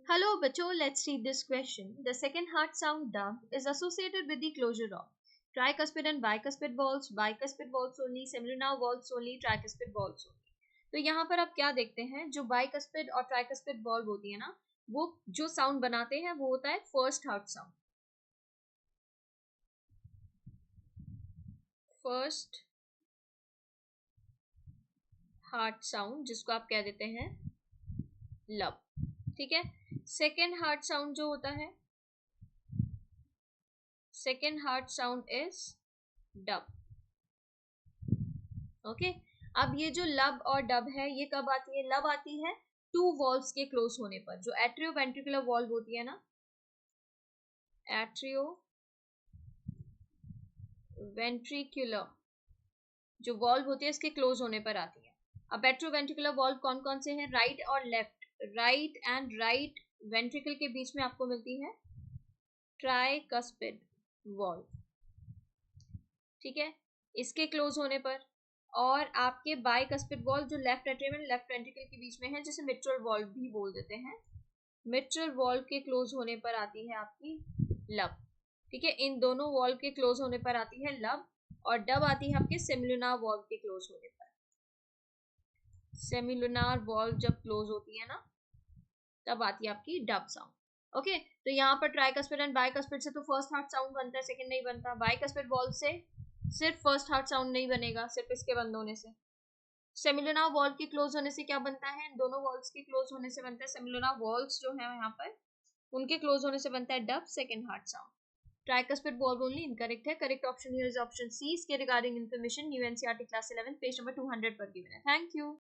Hello, बच्चों. Let's read this question. The second hard sound dub is associated with the closure of tricuspid and bicuspid valves only, semilunar valves only, tricuspid valves only. तो यहाँ पर आप क्या देखते हैं, जो bicuspid और tricuspid valve होती है ना, वो जो साउंड बनाते हैं वो होता है first heart sound. First heart sound जिसको आप कह देते हैं लब. ठीक है. सेकेंड हार्ट साउंड जो होता है, second heart sound is dub. Okay. अब ये जो लब और डब है ये कब आती है? लब आती है टू वॉल्व्स के क्लोज होने पर. जो एट्रियो वेंट्रिकुलर वॉल्व होती है ना, एट्रियो वेंट्रिकुलर जो वॉल्व होती है इसके क्लोज होने पर आती है. अब एट्रियो वेंट्रिकुलर वॉल्व कौन कौन से हैं? राइट और left. Right and right ventricle के बीच में आपको मिलती है ट्राइकस्पिड वॉल्व. ठीक है. इसके क्लोज होने पर, और आपके बाइकस्पिड वॉल्व जो left atrium and left ventricle के बीच में है, जिसे मिट्रल वॉल्व भी बोल देते हैं, मिट्रल वॉल्व के क्लोज होने पर आती है आपकी लब. ठीक है. इन दोनों वॉल्व के क्लोज होने पर आती है लब, और डब आती है आपके सेमिलुनार वॉल्व के क्लोज होने पर. सेमिलुनार वॉल्व जब क्लोज होती है ना, तब आती है आपकी डब साउंड. ओके. तो यहाँ पर ट्राइकस्पिड एंड बाइकस्पिड से तो फर्स्ट हार्ट साउंड बनता है, सेकंड नहीं बनता. बाइकस्पिड वॉल्व से सिर्फ फर्स्ट हार्ट साउंड नहीं बनेगा, सिर्फ इसके बंद होने से. सेमिलुनार वॉल्व के क्लोज होने से क्या बनता है? दोनों वॉल्व्स के क्लोज होने से बनता है. सेमिलुनार वॉल्व्स जो है यहाँ पर, उनके क्लोज होने से बनता है dub, second heart sound. Tricuspid valve only incorrect है. Correct option here is option C. इसके regarding information New NCERT class 11 page number 200 पर given है. Thank you.